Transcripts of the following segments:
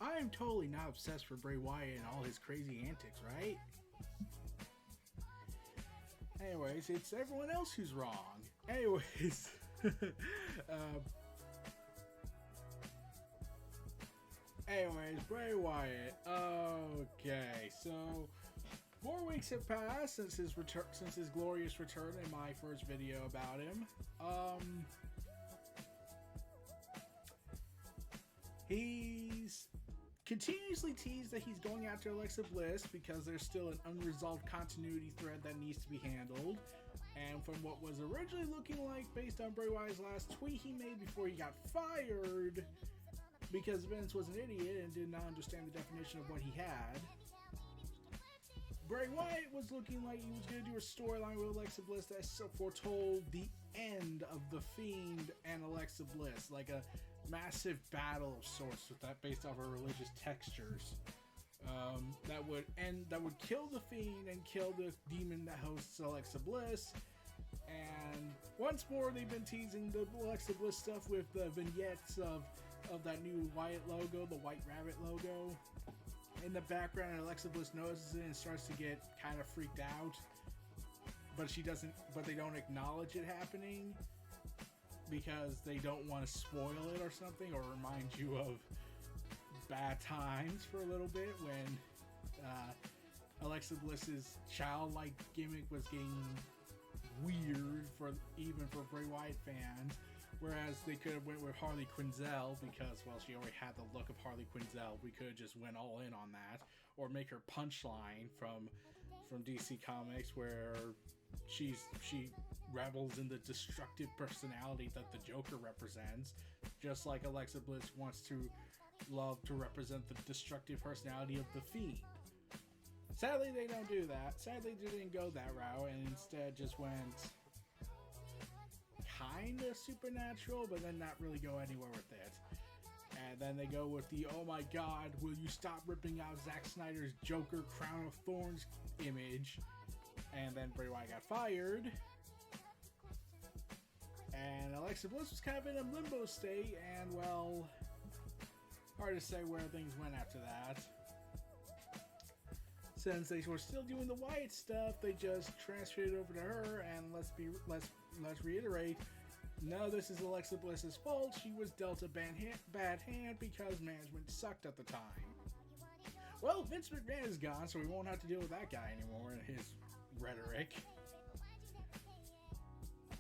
I am totally not obsessed with Bray Wyatt and all his crazy antics, right? Anyways, it's everyone else who's wrong. Anyways, Bray Wyatt. Okay, so 4 weeks have passed since his return, since his glorious return in my first video about him. He's continuously teased that he's going after Alexa Bliss because there's still an unresolved continuity thread that needs to be handled. And from what was originally looking like, based on Bray Wyatt's last tweet he made before he got fired, because Vince was an idiot and did not understand the definition of what he had, Bray Wyatt was looking like he was going to do a storyline with Alexa Bliss that foretold the end of The Fiend and Alexa Bliss, like a massive battle of sorts with that based off of religious textures. That would kill The Fiend and kill the demon that hosts Alexa Bliss. And once more, they've been teasing the Alexa Bliss stuff with the vignettes of that new Wyatt logo, the White Rabbit logo. In the background, Alexa Bliss notices it and starts to get kind of freaked out, but they don't acknowledge it happening because they don't want to spoil it or something, or remind you of bad times for a little bit when Alexa Bliss's childlike gimmick was getting weird even for Bray Wyatt fans. Whereas they could have went with Harley Quinzel because, well, she already had the look of Harley Quinzel. We could have just went all in on that. Or make her Punchline from DC Comics, where she revels in the destructive personality that the Joker represents. Just like Alexa Bliss wants to love to represent the destructive personality of The Fiend. Sadly, they don't do that. Sadly, they didn't go that route and instead just went kind of supernatural, but then not really go anywhere with it. And then they go with the, oh my god, will you stop ripping out Zack Snyder's Joker Crown of Thorns image? And then Bray Wyatt got fired. And Alexa Bliss was kind of in a limbo state, and well, hard to say where things went after that. Since they were still doing the Wyatt stuff, they just transferred it over to her, and let's reiterate, none of this is Alexa Bliss's fault. She was dealt a bad hand because management sucked at the time. Well, Vince McMahon is gone, so we won't have to deal with that guy anymore and his rhetoric.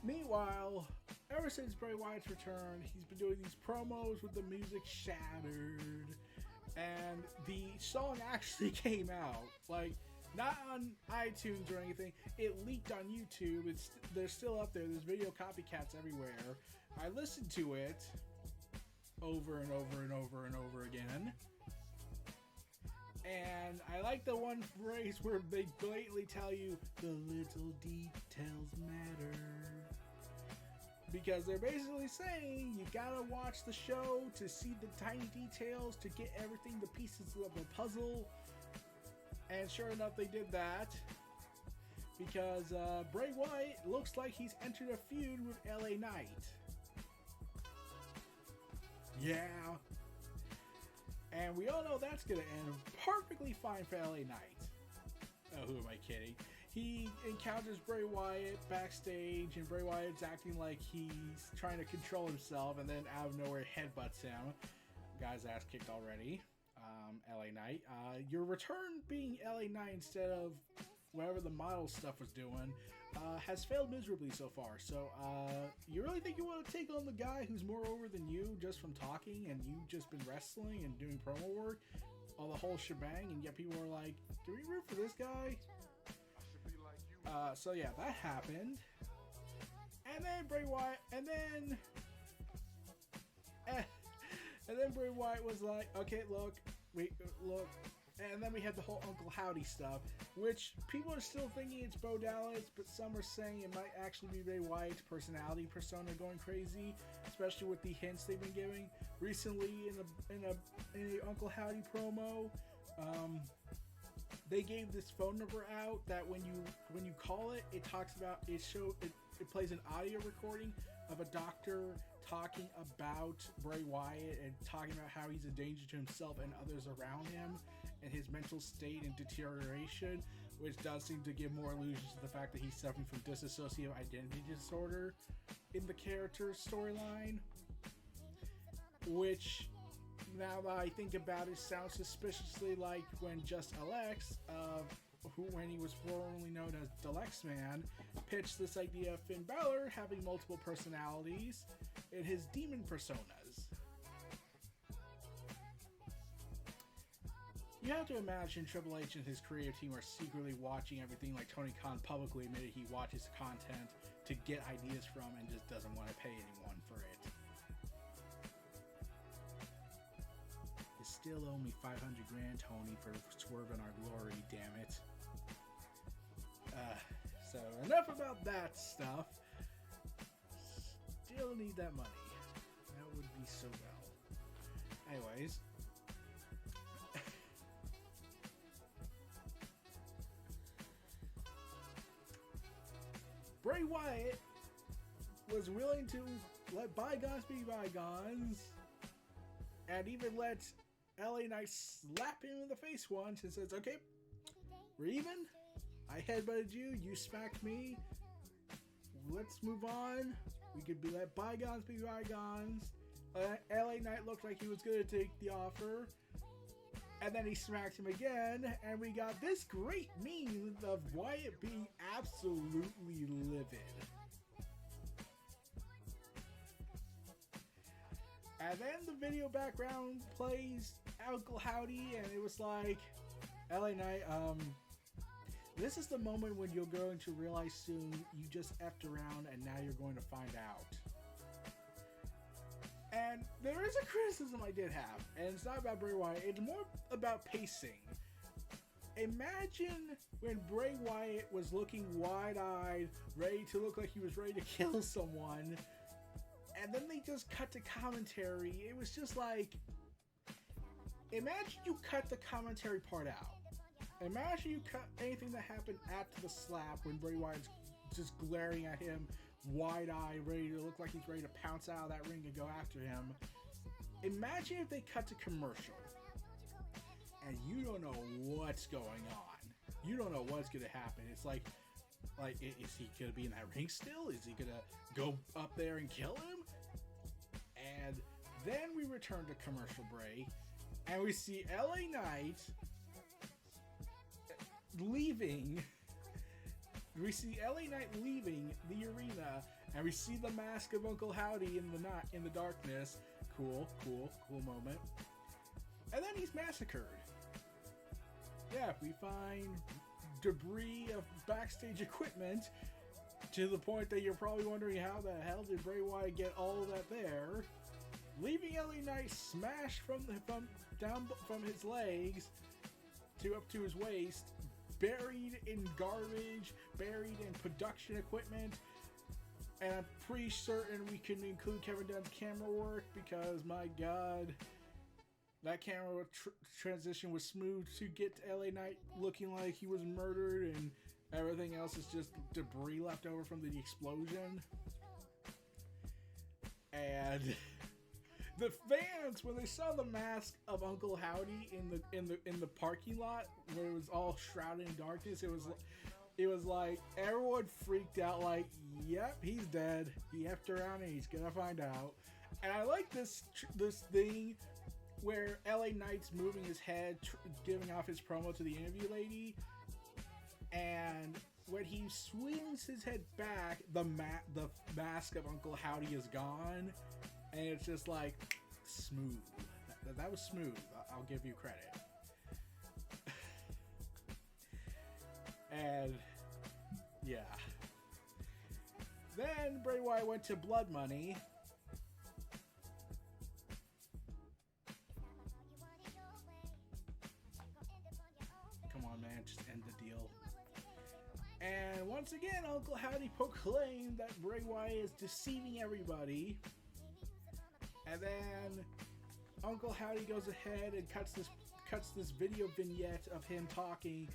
Meanwhile, ever since Bray Wyatt's return, he's been doing these promos with the music shattered. And the song actually came out, like, not on iTunes or anything. It leaked on YouTube. They're still up there. There's video copycats everywhere. I listened to it over and over and over and over again. And I like the one phrase where they blatantly tell you the little details matter. Because they're basically saying you gotta watch the show to see the tiny details, to get everything, the pieces of the puzzle. And sure enough, they did that. Because Bray Wyatt looks like he's entered a feud with LA Knight. Yeah. And we all know that's gonna end perfectly fine for LA Knight. Oh, who am I kidding? He encounters Bray Wyatt backstage, and Bray Wyatt's acting like he's trying to control himself, and then out of nowhere headbutts him. Guy's ass kicked already. LA Knight. Your return being LA Knight instead of whatever the model stuff was doing has failed miserably so far. So you really think you want to take on the guy who's more over than you just from talking, and you've just been wrestling and doing promo work, all the whole shebang, and yet people are like, do we root for this guy? So yeah, that happened. And then Bray Wyatt, and then Bray Wyatt was like, okay, look. And then we had the whole Uncle Howdy stuff, which people are still thinking it's Bo Dallas, but some are saying it might actually be Bray Wyatt's personality persona going crazy, especially with the hints they've been giving recently in a Uncle Howdy promo. They gave this phone number out that when you call it, it talks about it plays an audio recording of a doctor talking about Bray Wyatt and talking about how he's a danger to himself and others around him and his mental state and deterioration, which does seem to give more allusion to the fact that he's suffering from dissociative identity disorder in the character's storyline, which, now that I think about it, sounds suspiciously like when Just Alex, who when he was formerly known as Deluxe Man, pitched this idea of Finn Balor having multiple personalities in his demon personas. You have to imagine Triple H and his creative team are secretly watching everything, like Tony Khan publicly admitted he watches content to get ideas from and just doesn't want to pay anyone for it. You still owe me 500 grand, Tony, for swerving our glory, damn it. So enough about that stuff. Still need that money. That would be so well. Anyways. Bray Wyatt was willing to let bygones be bygones and even let LA Knight slap him in the face once and says, okay, we're even. I headbutted you, you smacked me. Let's move on. We could be let bygones be bygones. LA Knight looked like he was going to take the offer. And then he smacked him again, and we got this great meme of Wyatt being absolutely livid. And then the video background plays Uncle Howdy, and it was like, LA Knight, this is the moment when you're going to realize soon you just effed around and now you're going to find out. And there is a criticism I did have, and it's not about Bray Wyatt, it's more about pacing. Imagine when Bray Wyatt was looking wide-eyed, ready to look like he was ready to kill someone, and then they just cut to commentary. It was just like, imagine you cut the commentary part out. Imagine you cut anything that happened after the slap when Bray Wyatt's just glaring at him, wide-eyed, ready to look like he's ready to pounce out of that ring and go after him. Imagine if they cut to commercial and you don't know what's going on. You don't know what's going to happen. It's like, is he going to be in that ring still? Is he going to go up there and kill him? And then we return to commercial break and we see LA Knight leaving. We see LA Knight leaving the arena, and we see the mask of Uncle Howdy in the darkness. Cool moment. And then he's massacred. Yeah, we find debris of backstage equipment to the point that you're probably wondering how the hell did Bray Wyatt get all of that there. Leaving LA Knight smashed from his legs to up to his waist, buried in garbage, buried in production equipment, and I'm pretty certain we can include Kevin Dunn's camera work because, my God, that camera transition was smooth to get to LA Knight looking like he was murdered, and everything else is just debris left over from the explosion. And the fans, when they saw the mask of Uncle Howdy in the parking lot where it was all shrouded in darkness, it was like everyone freaked out. Like, yep, he's dead. He effed around and he's gonna find out. And I like this thing where LA Knight's moving his head, giving off his promo to the interview lady, and when he swings his head back, the mask of Uncle Howdy is gone. And it's just like, smooth. That was smooth. I'll give you credit. And, yeah. Then Bray Wyatt went to Blood Money. Come on, man. Just end the deal. And once again, Uncle Howdy proclaimed that Bray Wyatt is deceiving everybody. And then Uncle Howdy goes ahead and cuts this video vignette of him talking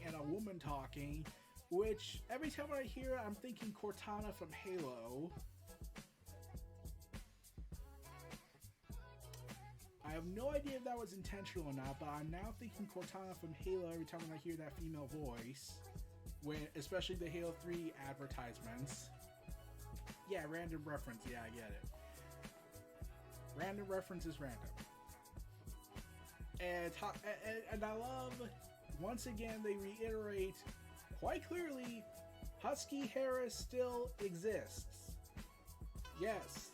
and a woman talking, which every time I hear it, I'm thinking Cortana from Halo. I have no idea if that was intentional or not, but I'm now thinking Cortana from Halo every time when I hear that female voice, especially the Halo 3 advertisements. Yeah, random reference. Yeah, I get it. Random reference is random. And I love, once again, they reiterate quite clearly, Husky Harris still exists. Yes,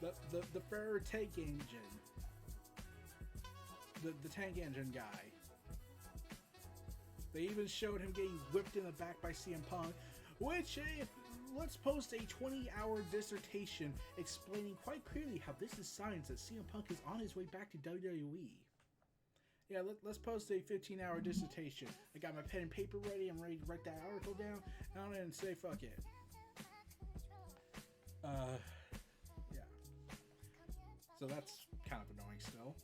the Ferrer tank engine, the tank engine guy. They even showed him getting whipped in the back by CM Punk, which, let's post a 20-hour dissertation explaining quite clearly how this is signs that CM Punk is on his way back to WWE. Yeah, let's post a 15-hour dissertation. I got my pen and paper ready. I'm ready to write that article down and say fuck it. Yeah. So that's kind of annoying still.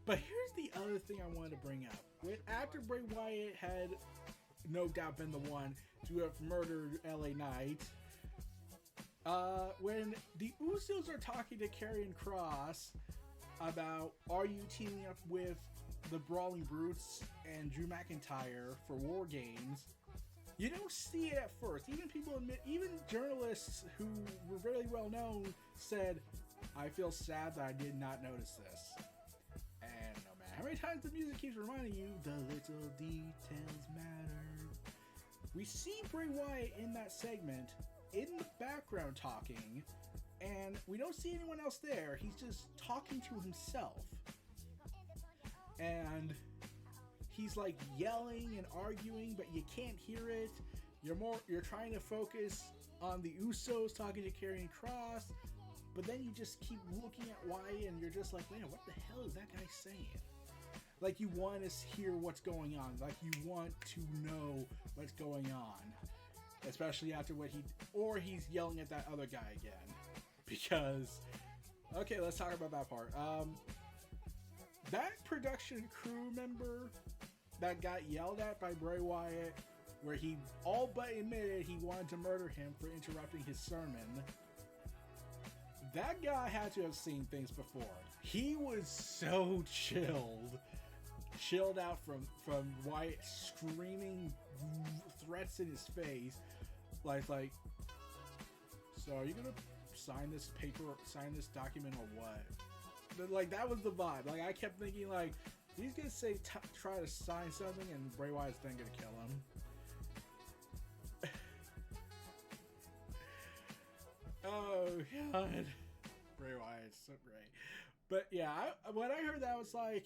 But here's the other thing I wanted to bring up. After Bray Wyatt had no doubt been the one to have murdered LA Knight, when the Usos are talking to Karrion Kross about, are you teaming up with the Brawling Brutes and Drew McIntyre for War Games, you don't see it at first. Even journalists who were really well known said, I feel sad that I did not notice this. And no matter how many times the music keeps reminding you, the little details matter. We see Bray Wyatt in that segment in the background talking, and we don't see anyone else there. He's just talking to himself. And he's like yelling and arguing, but you can't hear it. You're trying to focus on the Usos talking to Karrion Kross, but then you just keep looking at Wyatt and you're just like, man, what the hell is that guy saying? Like, you want to hear what's going on. Like, you want to know what's going on. Especially after he's yelling at that other guy again. Because, okay, let's talk about that part. That production crew member that got yelled at by Bray Wyatt, where he all but admitted he wanted to murder him for interrupting his sermon, that guy had to have seen things before. He was so chilled out from Wyatt screaming threats in his face, like, so are you gonna sign this document or what? But, like, that was the vibe. Like, I kept thinking, like, he's gonna say try to sign something, and Bray Wyatt's then gonna kill him. Oh god, Bray Wyatt's so great. But yeah, when I heard that, I was like,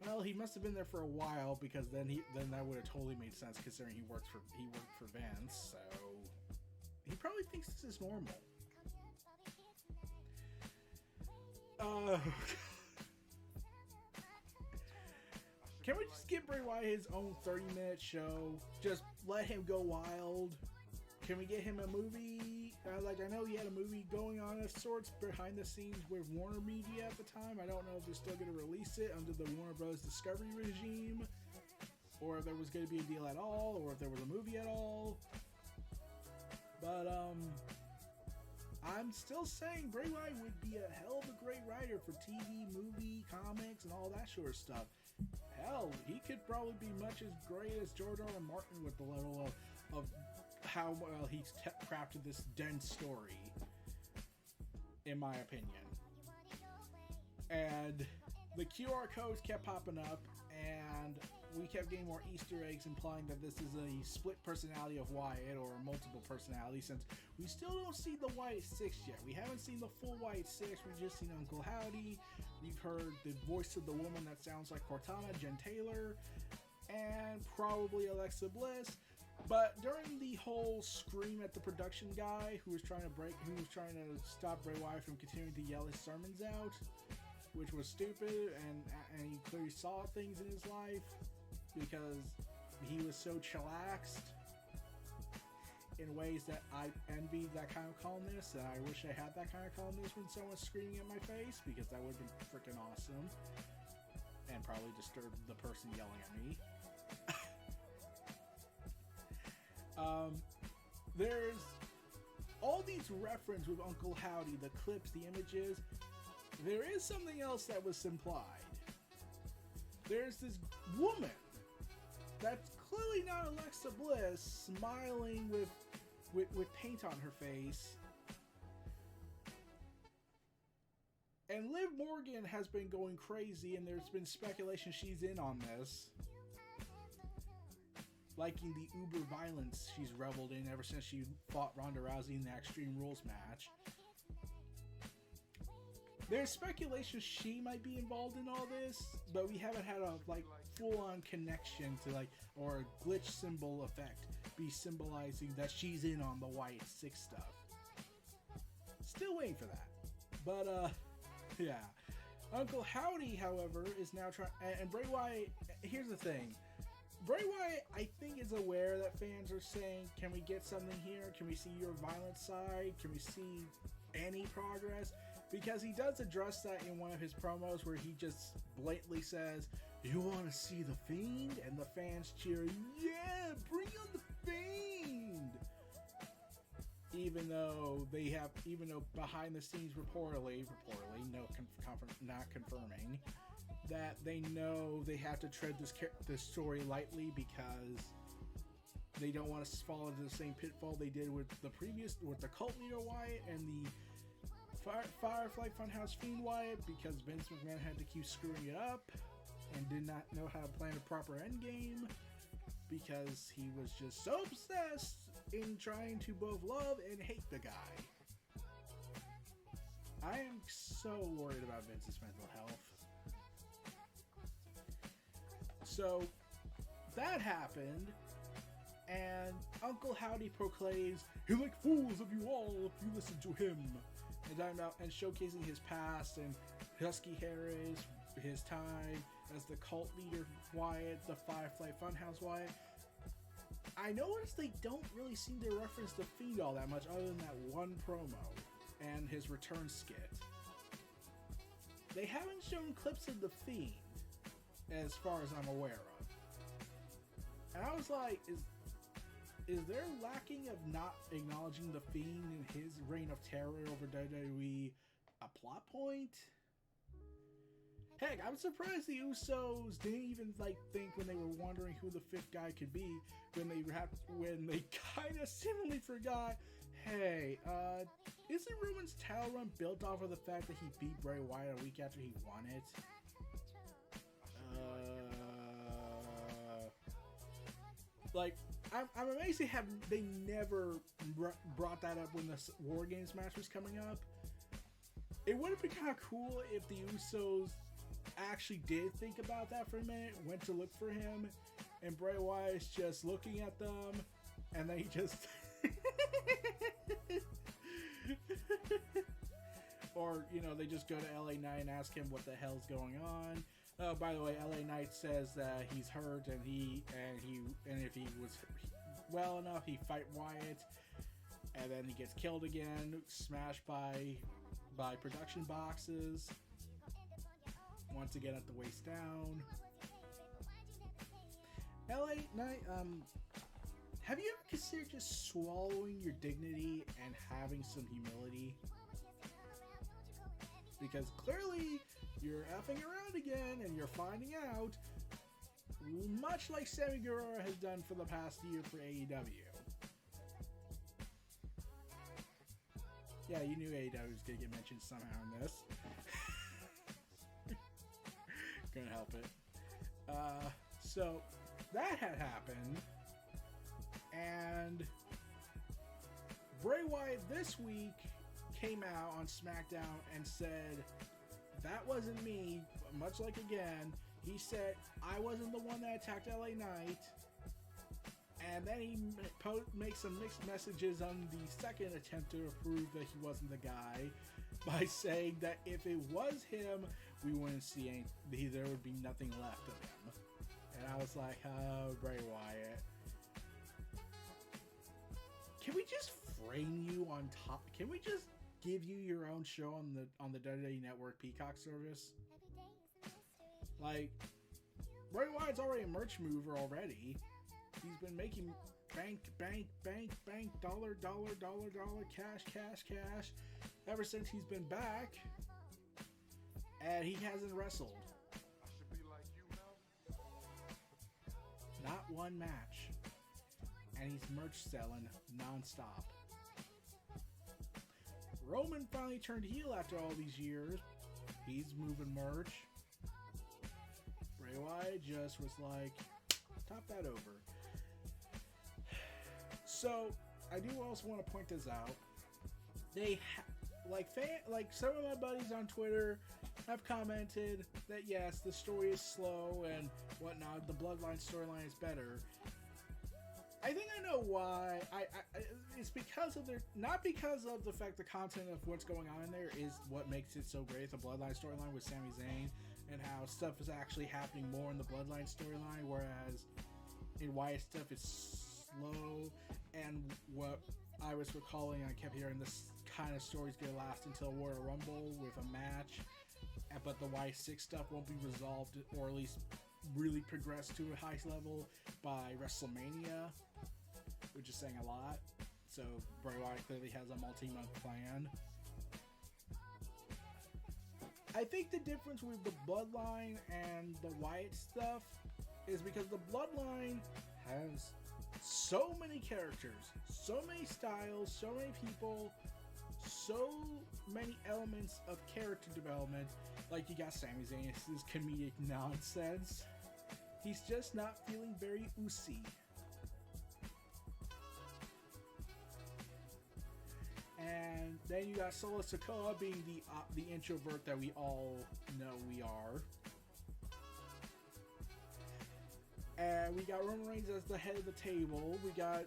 well, he must have been there for a while, because then that would have totally made sense, considering he worked for Vince. So he probably thinks this is normal. Can we just give Bray Wyatt his own 30-minute show? Just let him go wild. Can we get him a movie? I know he had a movie going on of sorts behind the scenes with Warner Media at the time. I don't know if they're still going to release it under the Warner Bros. Discovery regime, or if there was going to be a deal at all, or if there was a movie at all. But, I'm still saying Bray Wyatt would be a hell of a great writer for TV, movie, comics, and all that sort of stuff. Hell, he could probably be much as great as George R. R. Martin with the level of how well he's crafted this dense story, in my opinion. And the QR codes kept popping up, and we kept getting more Easter eggs implying that this is a split personality of Wyatt, or multiple personality, since we still don't see the Wyatt 6 yet. We haven't seen the full Wyatt 6. We've just seen Uncle Howdy. We've heard the voice of the woman that sounds like Cortana, Jen Taylor, and probably Alexa Bliss. But during the whole scream at the production guy who was trying to stop Bray Wyatt from continuing to yell his sermons out, which was stupid, and he clearly saw things in his life because he was so chillaxed in ways that I envied that kind of calmness, and I wish I had that kind of calmness when someone's screaming in my face, because that would have been freaking awesome, and probably disturbed the person yelling at me. There's all these references with Uncle Howdy, the clips, the images. there is something else that was implied. There's this woman that's clearly not Alexa Bliss, smiling with paint on her face. And Liv Morgan has been going crazy, and there's been speculation she's in on this. Liking the uber violence she's reveled in ever since she fought Ronda Rousey in the Extreme Rules match. There's speculation she might be involved in all this, but we haven't had a full-on connection to or a glitch symbol effect be symbolizing that she's in on the Wyatt 6 stuff. Still waiting for that. But yeah. Uncle Howdy, however, is now trying, and Bray Wyatt, here's the thing. Bray Wyatt, I think, is aware that fans are saying, can we get something here? Can we see your violent side? Can we see any progress? Because he does address that in one of his promos where he just blatantly says, you want to see the Fiend? And the fans cheer, yeah, bring on the Fiend! Even though behind the scenes reportedly, not confirming, that they know they have to tread this story lightly because they don't want to fall into the same pitfall they did with the cult leader Wyatt and the Firefly Funhouse Fiend Wyatt, because Vince McMahon had to keep screwing it up and did not know how to plan a proper endgame because he was just so obsessed in trying to both love and hate the guy. I am so worried about Vince's mental health. So that happened, and Uncle Howdy proclaims, "He'll make fools of you all if you listen to him," and showcasing his past and Husky Harris, his time as the cult leader Wyatt, the Firefly Funhouse Wyatt. I noticed they don't really seem to reference the Fiend all that much, other than that one promo and his return skit. They haven't shown clips of the Fiend, as far as I'm aware of. And I was like, is there lacking of not acknowledging the Fiend and his reign of terror over WWE a plot point? Heck, I'm surprised the Usos didn't even think when they were wondering who the fifth guy could be, when they kind of seemingly forgot, hey, isn't Roman's title run built off of the fact that he beat Bray Wyatt a week after he won it? I'm amazed they never brought that up when the War Games match was coming up. It would have been kind of cool if the Usos actually did think about that for a minute, went to look for him, and Bray Wyatt's just looking at them, and then he just... or, they just go to LA Knight and ask him what the hell's going on. By the way, LA Knight says that he's hurt, and if he was well enough, he'd fight Wyatt, and then he gets killed again, smashed by production boxes. Once again at the waist down. LA Knight, have you ever considered just swallowing your dignity and having some humility? Because clearly you're effing around again and you're finding out, much like Sammy Guevara has done for the past year for AEW. Yeah, you knew AEW was going to get mentioned somehow in this. Couldn't help it. So that had happened, and Bray Wyatt this week came out on SmackDown and said, that wasn't me, much like again, he said, I wasn't the one that attacked LA Knight, and then he makes some mixed messages on the second attempt to prove that he wasn't the guy, by saying that if it was him, we wouldn't see any, there would be nothing left of him. And I was like, oh, Bray Wyatt. Can we just frame you on top? Can we just give you your own show on the WWE Network Peacock service? Bray Wyatt's already a merch mover already. He's been making bank, dollar, cash, ever since he's been back. And he hasn't wrestled. Not one match. And he's merch selling non-stop. Roman finally turned heel after all these years. He's moving merch. Bray Wyatt just was like, top that over. So, I do also want to point this out. They like some of my buddies on Twitter have commented that yes, the story is slow and whatnot. The Bloodline storyline is better. I think I know why. It's because of not because of the fact the content of what's going on in there is what makes it so great. The Bloodline storyline with Sami Zayn and how stuff is actually happening more in the Bloodline storyline, whereas in Wyatt stuff is slow. And what I was recalling, I kept hearing this kind of story's gonna last until Royal Rumble with a match, but the Wyatt 6 stuff won't be resolved, or at least really progress to a high level by WrestleMania, which is saying a lot. So Bray Wyatt clearly has a multi-month plan. I think the difference with the Bloodline and the Wyatt stuff is because the Bloodline has so many characters, so many styles, so many people, so many elements of character development. Like, you got Sami Zayn, his comedic nonsense. He's just not feeling very Usi. And then you got Solo Sikoa being the introvert that we all know we are. And we got Roman Reigns as the head of the table. We got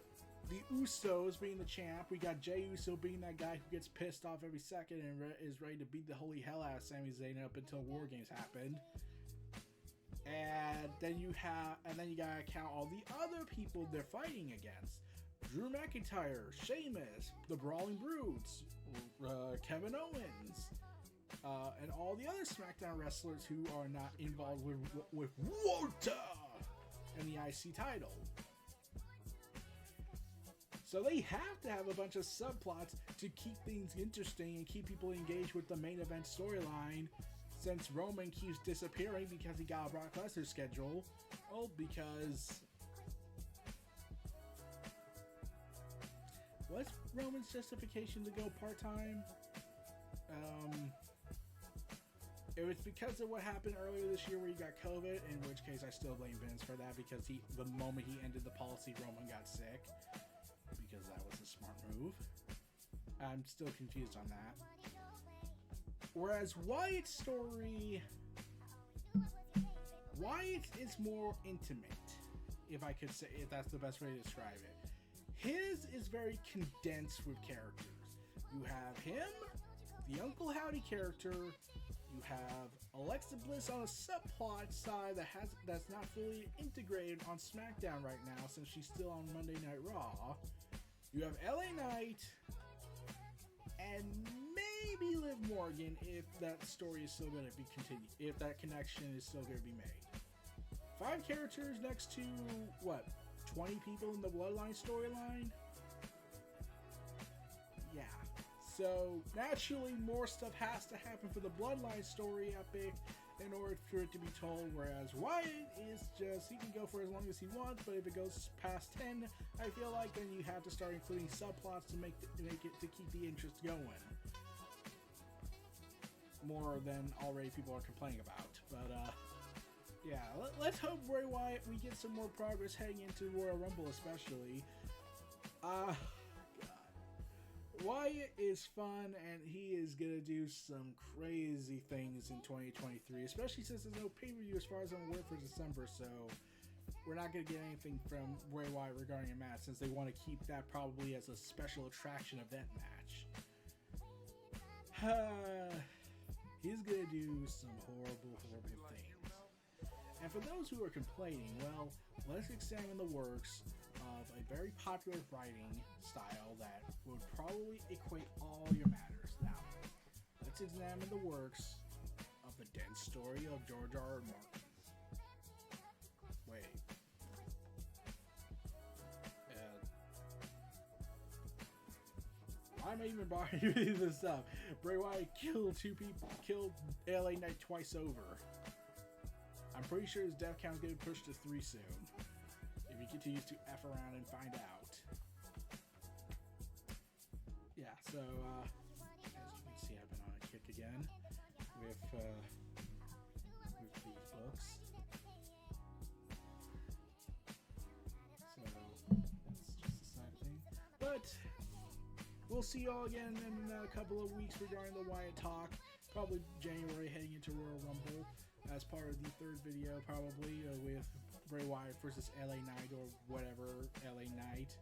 the Usos being the champ. We got Jey Uso being that guy who gets pissed off every second and is ready to beat the holy hell out of Sami Zayn up until War Games happened. And then you gotta count all the other people they're fighting against: Drew McIntyre, Sheamus, the Brawling Brutes, Kevin Owens, and all the other SmackDown wrestlers who are not involved with Walter and the IC title. So they have to have a bunch of subplots to keep things interesting and keep people engaged with the main event storyline, since Roman keeps disappearing because he got a Brock Lesnar schedule. Oh, because... what's Roman's justification to go part-time? It was because of what happened earlier this year where he got COVID, in which case I still blame Vince for that, because the moment he ended the policy, Roman got sick. Because that was a smart move. I'm still confused on that. Whereas Wyatt's story... Wyatt is more intimate, if I could say, if that's the best way to describe it. His is very condensed with characters. You have him, the Uncle Howdy character. You have Alexa Bliss on a subplot side that's not fully integrated on SmackDown right now, since she's still on Monday Night Raw. You have LA Knight and maybe Liv Morgan, if that story is still going to be continued, if that connection is still going to be made. 5 characters next to, what, 20 people in the Bloodline storyline? Yeah. So, naturally, more stuff has to happen for the Bloodline story epic in order for it to be told, whereas Wyatt is just, he can go for as long as he wants, but if it goes past 10, I feel like then you have to start including subplots to make it, to keep the interest going. More than already people are complaining about. But, yeah, let's hope Bray Wyatt, we get some more progress heading into Royal Rumble especially. God. Wyatt is fun, and he is going to do some crazy things in 2023, especially since there's no pay-per-view as far as I'm aware for December, so we're not going to get anything from Bray Wyatt regarding a match, since they want to keep that probably as a special attraction event match. He's going to do some horrible, horrible things. And for those who are complaining, well, let's examine the works of a very popular writing style that would probably equate all your matters. Now, let's examine the works of the dense story of George R. R. Martin. Wait. Why am I even bothering this up? Bray Wyatt killed LA Knight twice over. I'm pretty sure his death count is getting pushed to 3 soon. If he continues to F around and find out. Yeah, so, as you can see, I've been on a kick again with these books. So, that's just a side thing. But, we'll see y'all again in a couple of weeks regarding the Wyatt talk. Probably January, heading into Royal Rumble as part of the 3rd video, probably, with Bray Wyatt versus LA Knight or whatever LA Knight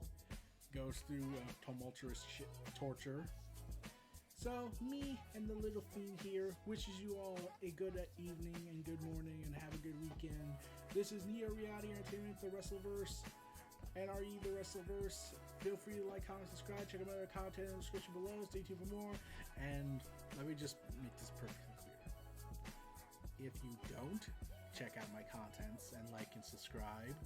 goes through tumultuous torture. So, me and the little fiend here wishes you all a good evening and good morning and have a good weekend. This is Neo Reality Entertainment, the WrestleVerse, NRE, the WrestleVerse. Feel free to like, comment, subscribe, check out other content in the description below. Stay tuned for more. And let me just make this perfectly clear. If you don't check out my contents and like and subscribe,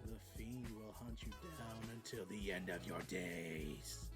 the fiend will hunt you down until the end of your days.